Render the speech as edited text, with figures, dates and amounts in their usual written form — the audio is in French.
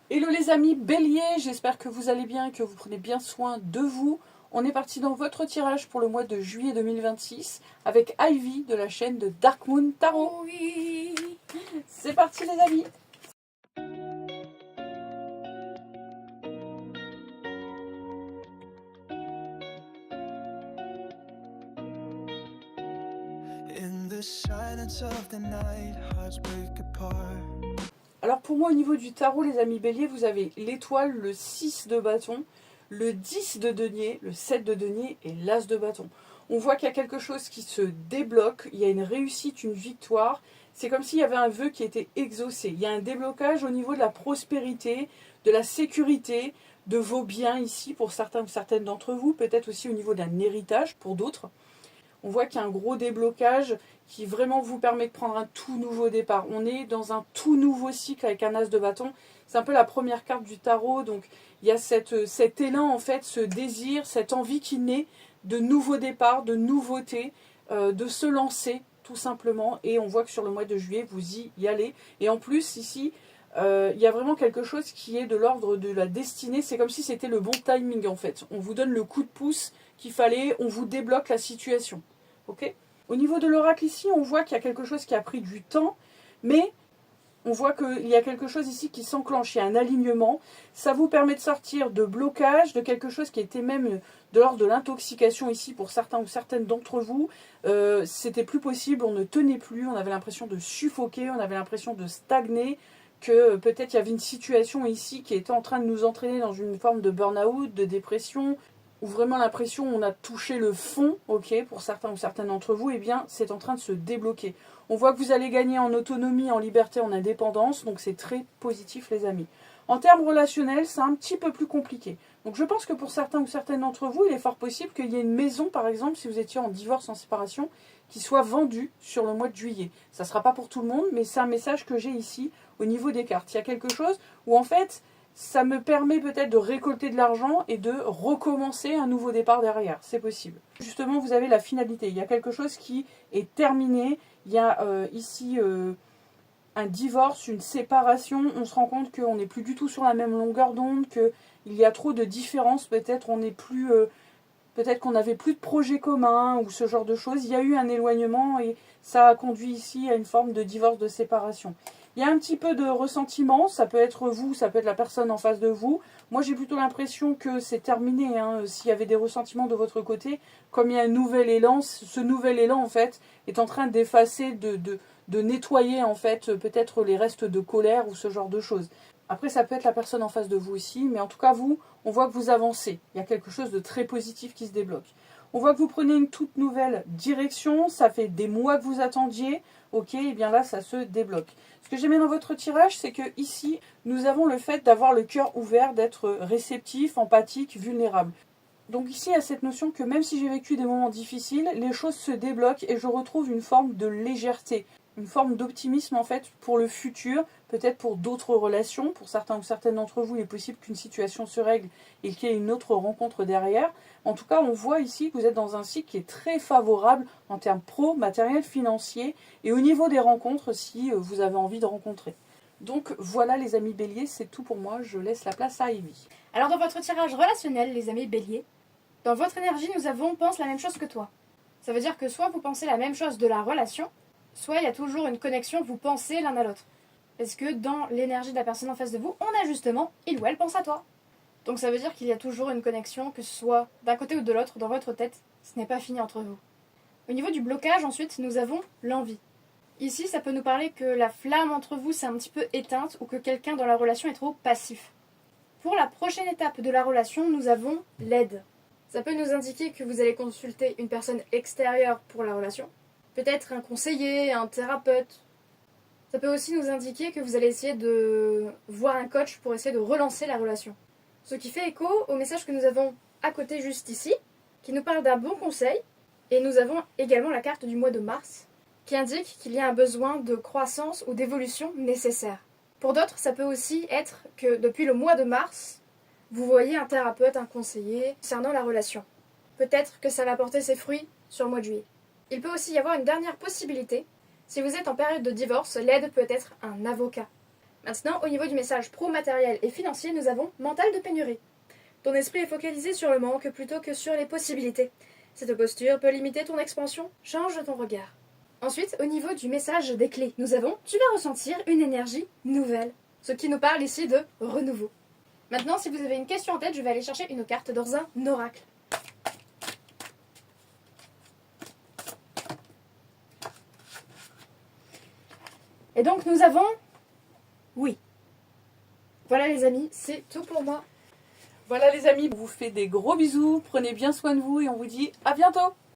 Hello les amis Bélier, j'espère que vous allez bien et que vous prenez bien soin de vous. On est parti dans votre tirage pour le mois de juillet 2026 avec Ivy de la chaîne de Dark Moon Tarot. Oui. C'est parti les amis. In the silence of the night, hearts break apart. Alors pour moi au niveau du tarot les amis Bélier, vous avez l'étoile, le 6 de bâton, le 10 de denier, le 7 de denier et l'as de bâton. On voit qu'il y a quelque chose qui se débloque, il y a une réussite, une victoire. C'est comme s'il y avait un vœu qui était exaucé. Il y a un déblocage au niveau de la prospérité, de la sécurité, de vos biens ici pour certains ou certaines d'entre vous, peut-être aussi au niveau d'un héritage pour d'autres. On voit qu'il y a un gros déblocage qui vraiment vous permet de prendre un tout nouveau départ. On est dans un tout nouveau cycle avec un as de bâton. C'est un peu la première carte du tarot. Donc il y a cet élan, en fait, ce désir, cette envie qui naît de nouveaux départs, de nouveautés, de se lancer tout simplement. Et on voit que sur le mois de juillet, vous y allez. Et en plus, ici, il y a vraiment quelque chose qui est de l'ordre de la destinée. C'est comme si c'était le bon timing, en fait. On vous donne le coup de pouce qu'il fallait, on vous débloque la situation. Ok ? Au niveau de l'oracle ici, on voit qu'il y a quelque chose qui a pris du temps, mais on voit qu'il y a quelque chose ici qui s'enclenche, il y a un alignement. Ça vous permet de sortir de blocage, de quelque chose qui était même de l'ordre de l'intoxication ici pour certains ou certaines d'entre vous. C'était plus possible, on ne tenait plus, on avait l'impression de suffoquer, on avait l'impression de stagner, que peut-être il y avait une situation ici qui était en train de nous entraîner dans une forme de burn-out, de dépression, ou vraiment l'impression on a touché le fond, ok, pour certains ou certaines d'entre vous, eh bien c'est en train de se débloquer. On voit que vous allez gagner en autonomie, en liberté, en indépendance, donc c'est très positif les amis. En termes relationnels, c'est un petit peu plus compliqué. Donc je pense que pour certains ou certaines d'entre vous, il est fort possible qu'il y ait une maison, par exemple, si vous étiez en divorce, en séparation, qui soit vendue sur le mois de juillet. Ça ne sera pas pour tout le monde, mais c'est un message que j'ai ici au niveau des cartes. Il y a quelque chose où en fait, ça me permet peut-être de récolter de l'argent et de recommencer un nouveau départ derrière. C'est possible. Justement, vous avez la finalité. Il y a quelque chose qui est terminé. Il y a ici un divorce, une séparation. On se rend compte qu'on n'est plus du tout sur la même longueur d'onde, qu'il y a trop de différences. Peut-être on n'est plus... peut-être qu'on n'avait plus de projet commun ou ce genre de choses. Il y a eu un éloignement et ça a conduit ici à une forme de divorce, de séparation. Il y a un petit peu de ressentiment, ça peut être vous, ça peut être la personne en face de vous. Moi j'ai plutôt l'impression que c'est terminé, hein. S'il y avait des ressentiments de votre côté, comme il y a un nouvel élan, ce nouvel élan en fait est en train d'effacer, de nettoyer en fait peut-être les restes de colère ou ce genre de choses. Après ça peut être la personne en face de vous aussi, mais en tout cas vous, on voit que vous avancez. Il y a quelque chose de très positif qui se débloque. On voit que vous prenez une toute nouvelle direction, ça fait des mois que vous attendiez, ok, et bien là ça se débloque. Ce que j'aimais dans votre tirage, c'est que ici, nous avons le fait d'avoir le cœur ouvert, d'être réceptif, empathique, vulnérable. Donc ici, il y a cette notion que même si j'ai vécu des moments difficiles, les choses se débloquent et je retrouve une forme de légèreté, une forme d'optimisme en fait pour le futur, peut-être pour d'autres relations. Pour certains ou certaines d'entre vous, il est possible qu'une situation se règle et qu'il y ait une autre rencontre derrière. En tout cas, on voit ici que vous êtes dans un cycle qui est très favorable en termes pro, matériel, financier et au niveau des rencontres si vous avez envie de rencontrer. Donc voilà les amis Bélier, c'est tout pour moi, je laisse la place à Ivy. Alors dans votre tirage relationnel, les amis Bélier, dans votre énergie, nous avons pense la même chose que toi. Ça veut dire que soit vous pensez la même chose de la relation, soit il y a toujours une connexion, vous pensez l'un à l'autre. Parce que dans l'énergie de la personne en face de vous, on a justement il ou elle pense à toi. Donc ça veut dire qu'il y a toujours une connexion, que ce soit d'un côté ou de l'autre, dans votre tête, ce n'est pas fini entre vous. Au niveau du blocage, ensuite, nous avons l'envie. Ici, ça peut nous parler que la flamme entre vous s'est un petit peu éteinte ou que quelqu'un dans la relation est trop passif. Pour la prochaine étape de la relation, nous avons l'aide. Ça peut nous indiquer que vous allez consulter une personne extérieure pour la relation, peut-être un conseiller, un thérapeute. Ça peut aussi nous indiquer que vous allez essayer de voir un coach pour essayer de relancer la relation. Ce qui fait écho au message que nous avons à côté juste ici, qui nous parle d'un bon conseil, et nous avons également la carte du mois de mars, qui indique qu'il y a un besoin de croissance ou d'évolution nécessaire. Pour d'autres, ça peut aussi être que depuis le mois de mars, vous voyez un thérapeute, un conseiller concernant la relation. Peut-être que ça va porter ses fruits sur le mois de juillet. Il peut aussi y avoir une dernière possibilité. Si vous êtes en période de divorce, l'aide peut être un avocat. Maintenant, au niveau du message pro matériel et financier, nous avons mental de pénurie. Ton esprit est focalisé sur le manque plutôt que sur les possibilités. Cette posture peut limiter ton expansion, change ton regard. Ensuite, au niveau du message des clés, nous avons tu vas ressentir une énergie nouvelle, ce qui nous parle ici de renouveau. Maintenant, si vous avez une question en tête, je vais aller chercher une carte dans un oracle. Et donc nous avons oui. Voilà les amis, c'est tout pour moi. Voilà les amis, on vous fait des gros bisous, prenez bien soin de vous et on vous dit à bientôt.